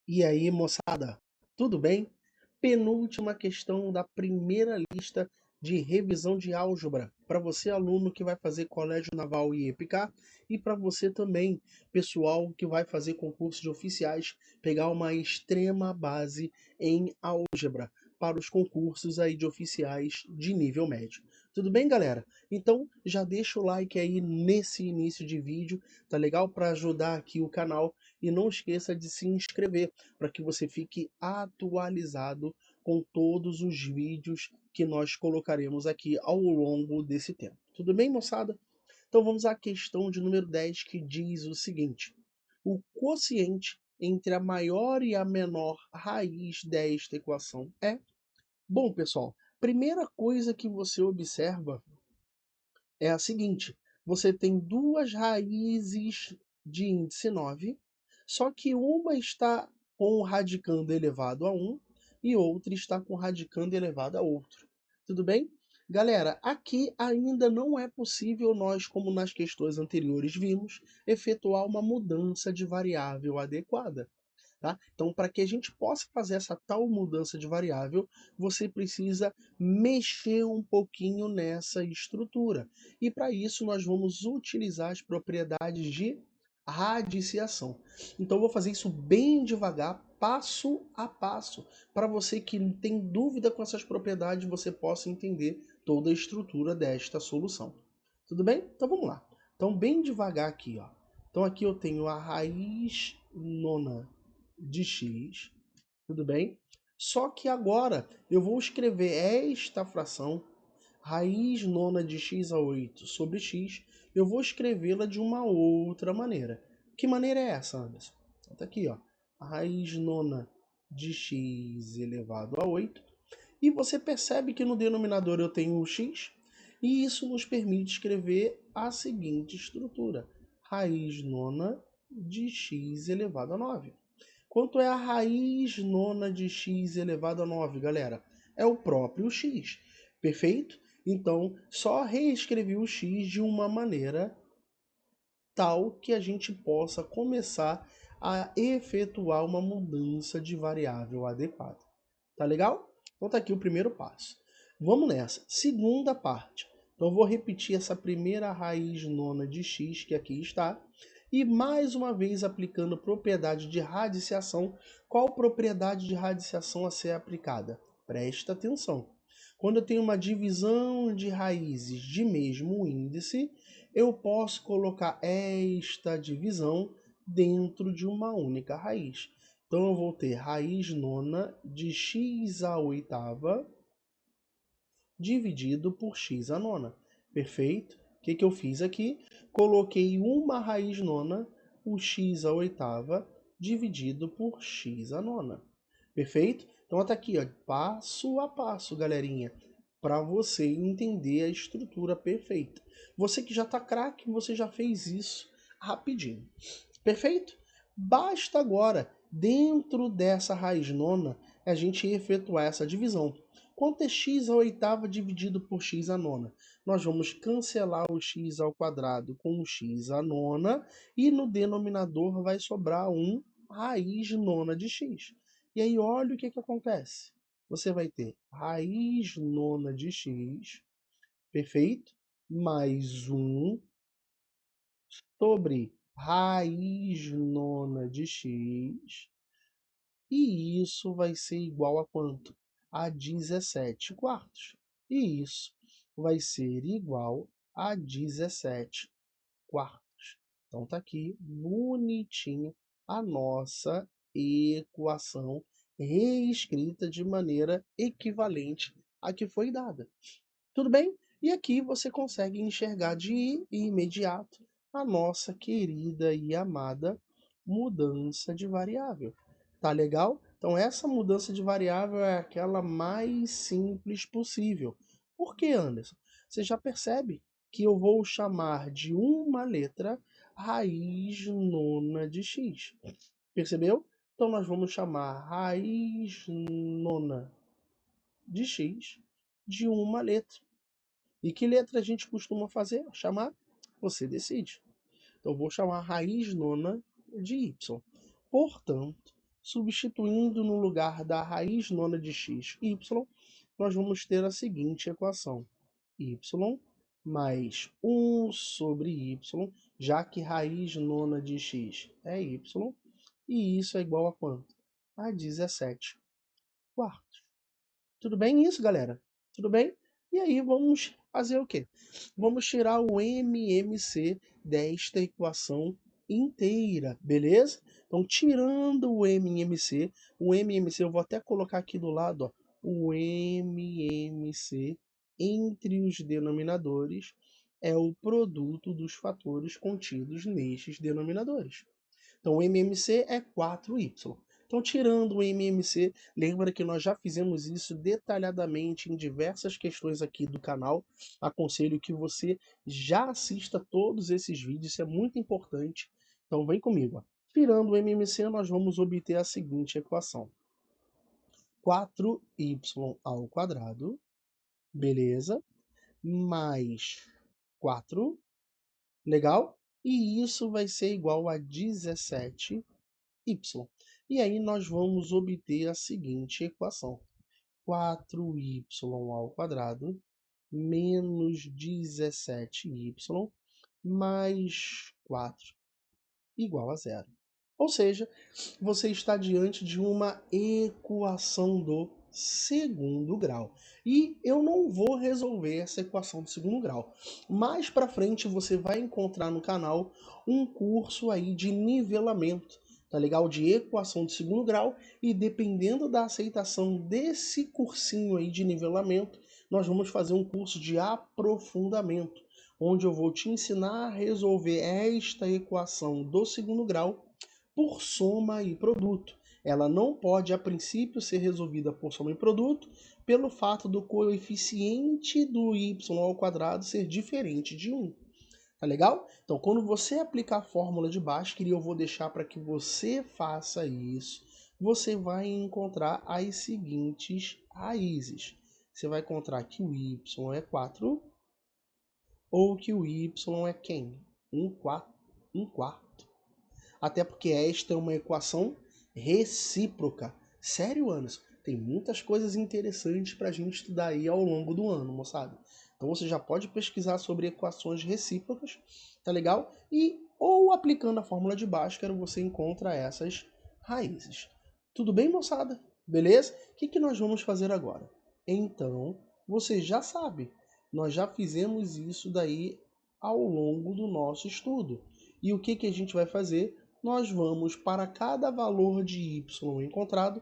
E aí, moçada, tudo bem? Penúltima questão da primeira lista de revisão de álgebra para você, aluno que vai fazer Colégio Naval e EPICAR, e para você também, pessoal que vai fazer concursos de oficiais, pegar uma extrema base em álgebra para os concursos aí de oficiais de nível médio. Tudo bem, galera? Então, já deixa o like aí nesse início de vídeo, tá legal? Para ajudar aqui o canal, e não esqueça de se inscrever para que você fique atualizado com todos os vídeos que nós colocaremos aqui ao longo desse tempo. Tudo bem, moçada? Então vamos à questão de número 10, que diz o seguinte: o quociente entre a maior e a menor raiz desta equação é... Bom, pessoal, primeira coisa que você observa é a seguinte: você tem duas raízes de índice 9, só que uma está com o radicando elevado a 1 e outra está com o radicando elevado a outro. Tudo bem? Galera, aqui ainda não é possível nós, como nas questões anteriores vimos, efetuar uma mudança de variável adequada. Tá? Então, para que a gente possa fazer essa tal mudança de variável, você precisa mexer um pouquinho nessa estrutura. E para isso, nós vamos utilizar as propriedades de radiciação. Então, eu vou fazer isso bem devagar, passo a passo, para você que tem dúvida com essas propriedades, você possa entender toda a estrutura desta solução. Tudo bem? Então, vamos lá. Então, bem devagar aqui, ó. Então, aqui eu tenho a raiz nona de x, tudo bem? Só que agora eu vou escrever esta fração, raiz nona de x a 8 sobre x, eu vou escrevê-la de uma outra maneira. Que maneira é essa, Anderson? Então, tá aqui, ó, a raiz nona de x elevado a 8, e você percebe que no denominador eu tenho o x, e isso nos permite escrever a seguinte estrutura: raiz nona de x elevado a 9. Quanto é a raiz nona de x elevado a 9, galera? É o próprio x, perfeito? Então, só reescrevi o x de uma maneira tal que a gente possa começar a efetuar uma mudança de variável adequada. Tá legal? Então tá aqui o primeiro passo. Vamos nessa. Segunda parte. Então eu vou repetir essa primeira raiz nona de x que aqui está. E mais uma vez aplicando propriedade de radiciação. Qual propriedade de radiciação a ser aplicada? Presta atenção. Quando eu tenho uma divisão de raízes de mesmo índice, eu posso colocar esta divisão dentro de uma única raiz. Então eu vou ter raiz nona de x à oitava dividido por x à nona. Perfeito? O que eu fiz aqui? Coloquei uma raiz nona, o x à oitava, dividido por x à nona. Perfeito? Então está aqui, ó, passo a passo, galerinha, para você entender a estrutura perfeita. Você que já está craque, você já fez isso rapidinho. Perfeito? Basta agora, dentro dessa raiz nona, a gente efetuar essa divisão. Quanto é x à oitava dividido por x à nona? Nós vamos cancelar o x ao quadrado com o x à nona, e no denominador vai sobrar um raiz nona de x. E aí olha o que acontece. Você vai ter raiz nona de x, perfeito? Mais 1 sobre raiz nona de x, e isso vai ser igual a quanto? A 17 quartos. E isso vai ser igual a 17 quartos. Então tá aqui bonitinho a nossa equação reescrita de maneira equivalente à que foi dada. Tudo bem? E aqui você consegue enxergar de imediato a nossa querida e amada mudança de variável. Tá legal? Então essa mudança de variável é aquela mais simples possível. Por que, Anderson? Você já percebe que eu vou chamar de uma letra raiz nona de x. Percebeu? Então nós vamos chamar raiz nona de x de uma letra. E que letra a gente costuma fazer? Chamar? Você decide. Então, eu vou chamar raiz nona de y. Portanto, Substituindo no lugar da raiz nona de x, y, nós vamos ter a seguinte equação. Y mais 1 sobre y, já que raiz nona de x é y, e isso é igual a quanto? A 17 quartos. Tudo bem isso, galera? Tudo bem? E aí vamos fazer o quê? Vamos tirar o MMC desta equação inteira, beleza? Então, tirando o MMC eu vou até colocar aqui do lado, ó, o MMC entre os denominadores é o produto dos fatores contidos nestes denominadores. Então, o MMC é 4y. Então, tirando o MMC, lembra que nós já fizemos isso detalhadamente em diversas questões aqui do canal. Aconselho que você já assista todos esses vídeos, isso é muito importante. Então, vem comigo. Ó. Tirando o MMC, nós vamos obter a seguinte equação. 4y ao quadrado, beleza, mais 4, legal? E isso vai ser igual a 17y. E aí nós vamos obter a seguinte equação. 4y ao quadrado menos 17y mais 4 igual a zero. Ou seja, você está diante de uma equação do segundo grau. E eu não vou resolver essa equação do segundo grau. Mais para frente você vai encontrar no canal um curso aí de nivelamento, tá legal? De equação de segundo grau, e dependendo da aceitação desse cursinho aí de nivelamento, nós vamos fazer um curso de aprofundamento, onde eu vou te ensinar a resolver esta equação do segundo grau por soma e produto. Ela não pode, a princípio, ser resolvida por soma e produto, pelo fato do coeficiente do y ao quadrado ser diferente de 1. Tá legal? Então, quando você aplicar a fórmula de Bhaskara, eu vou deixar para que você faça isso, você vai encontrar as seguintes raízes. Você vai encontrar que o y é 4, ou que o y é quem? 1 quarto. Até porque esta é uma equação recíproca. Sério, Anderson? Tem muitas coisas interessantes para a gente estudar aí ao longo do ano, moçada. Então você já pode pesquisar sobre equações recíprocas, tá legal? E ou aplicando a fórmula de Bhaskara você encontra essas raízes. Tudo bem, moçada? Beleza? O que nós vamos fazer agora? Então, você já sabe, nós já fizemos isso daí ao longo do nosso estudo. E o que a gente vai fazer? Nós vamos, para cada valor de y encontrado,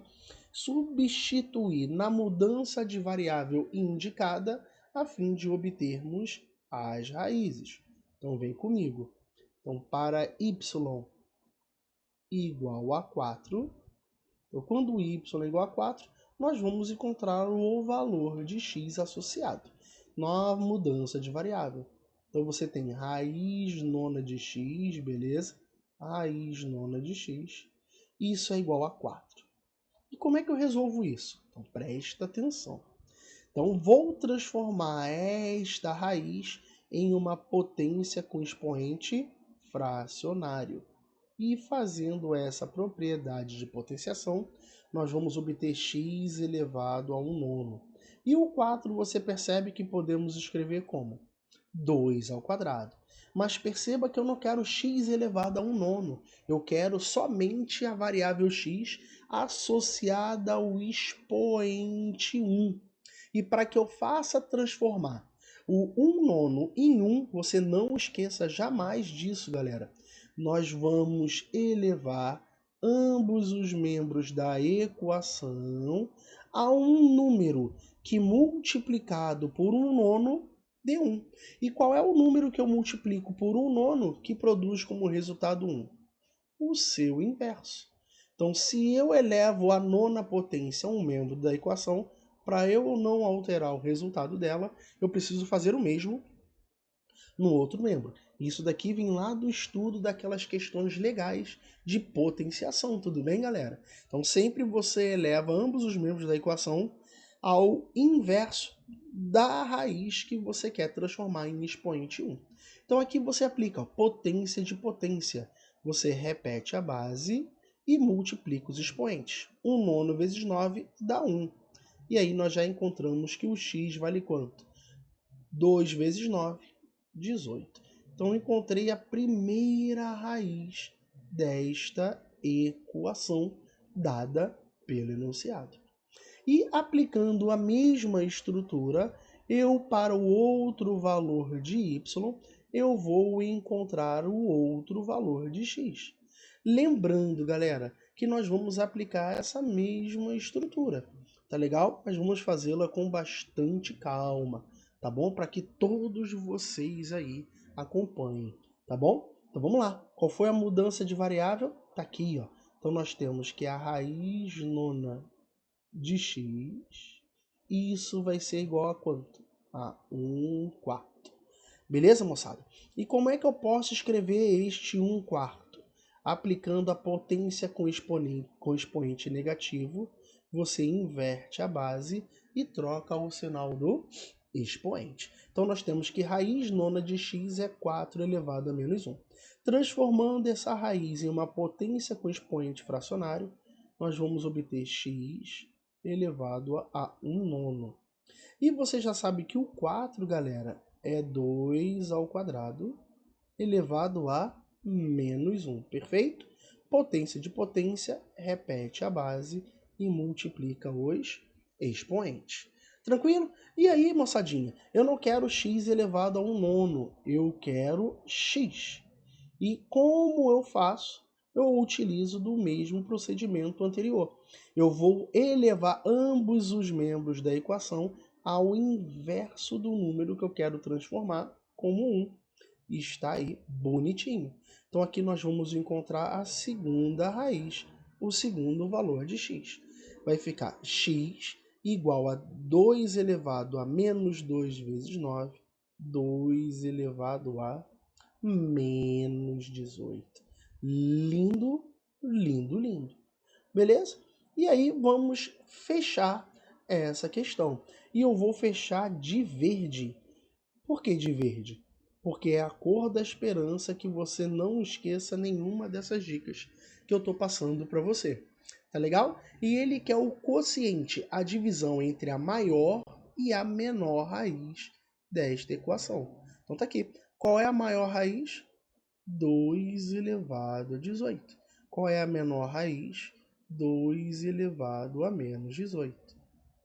substituir na mudança de variável indicada a fim de obtermos as raízes. Então, vem comigo. Então, para y igual a 4, então, quando y é igual a 4, nós vamos encontrar o valor de x associado na mudança de variável. Então, você tem raiz nona de x, beleza? Raiz nona de x, isso é igual a 4. E como é que eu resolvo isso? Então, presta atenção. Então, vou transformar esta raiz em uma potência com expoente fracionário. E fazendo essa propriedade de potenciação, nós vamos obter x elevado a 1/9. E o 4 você percebe que podemos escrever como 2 ao quadrado. Mas perceba que eu não quero x elevado a 1/9. Eu quero somente a variável x associada ao expoente 1. E para que eu faça transformar o 1/9 em 1, você não esqueça jamais disso, galera. Nós vamos elevar ambos os membros da equação a um número que, multiplicado por 1/9, dê 1. E qual é o número que eu multiplico por 1/9 que produz como resultado 1? O seu inverso. Então, se eu elevo a nona potência a um membro da equação, para eu não alterar o resultado dela, eu preciso fazer o mesmo no outro membro. Isso daqui vem lá do estudo daquelas questões legais de potenciação, tudo bem, galera? Então, sempre você eleva ambos os membros da equação ao inverso da raiz que você quer transformar em expoente 1. Então, aqui você aplica potência de potência. Você repete a base e multiplico os expoentes. 1/9 vezes 9 dá 1. E aí nós já encontramos que o x vale quanto? 2 vezes 9, 18. Então, encontrei a primeira raiz desta equação dada pelo enunciado. E aplicando a mesma estrutura, para o outro valor de y, eu vou encontrar o outro valor de x. Lembrando, galera, que nós vamos aplicar essa mesma estrutura. Tá legal? Mas vamos fazê-la com bastante calma, tá bom? Para que todos vocês aí acompanhem, tá bom? Então vamos lá. Qual foi a mudança de variável? Tá aqui, ó. Então nós temos que a raiz nona de x, e isso vai ser igual a quanto? A 1/4. Beleza, moçada? E como é que eu posso escrever este 1/4? Aplicando a potência com expoente negativo, você inverte a base e troca o sinal do expoente. Então nós temos que raiz nona de x é 4 elevado a menos 1. Transformando essa raiz em uma potência com expoente fracionário, nós vamos obter x elevado a 1 nono. E você já sabe que o 4, galera, é 2 ao quadrado elevado a menos 1, perfeito? Potência de potência, repete a base e multiplica os expoentes. Tranquilo? E aí, moçadinha, eu não quero x elevado a 1 nono, eu quero x. E como eu faço? Eu utilizo do mesmo procedimento anterior. Eu vou elevar ambos os membros da equação ao inverso do número que eu quero transformar como 1. E está aí bonitinho. Então aqui nós vamos encontrar a segunda raiz, o segundo valor de x. Vai ficar x igual a 2 elevado a menos 2 vezes 9, 2 elevado a menos 18. Lindo, lindo, lindo. Beleza? E aí vamos fechar essa questão. E eu vou fechar de verde. Por que de verde? Porque é a cor da esperança que você não esqueça nenhuma dessas dicas que eu estou passando para você. Tá legal? E ele quer o quociente, a divisão entre a maior e a menor raiz desta equação. Então tá aqui. Qual é a maior raiz? 2 elevado a 18. Qual é a menor raiz? 2 elevado a menos 18.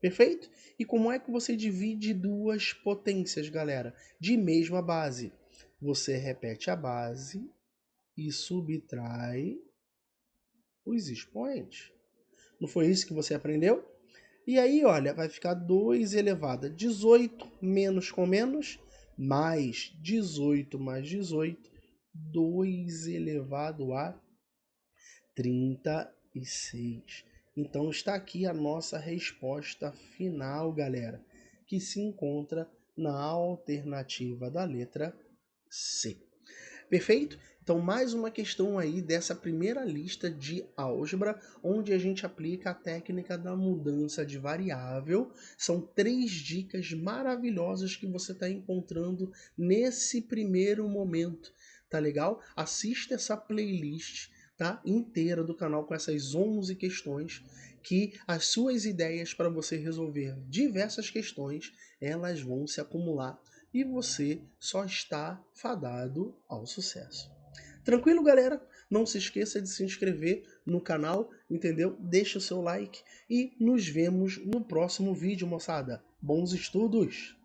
Perfeito? E como é que você divide duas potências, galera? De mesma base. Você repete a base e subtrai os expoentes. Não foi isso que você aprendeu? E aí, olha, vai ficar 2 elevado a 18, menos com menos, mais 18 mais 18, 2 elevado a 36. Então está aqui a nossa resposta final, galera, que se encontra na alternativa da letra C. Perfeito? Então, mais uma questão aí dessa primeira lista de álgebra, onde a gente aplica a técnica da mudança de variável. São 3 dicas maravilhosas que você está encontrando nesse primeiro momento, tá legal? Assista essa playlist, tá, inteira do canal com essas 11 questões, que as suas ideias para você resolver diversas questões, elas vão se acumular e você só está fadado ao sucesso. Tranquilo, galera? Não se esqueça de se inscrever no canal, entendeu? Deixa o seu like e nos vemos no próximo vídeo, moçada. Bons estudos!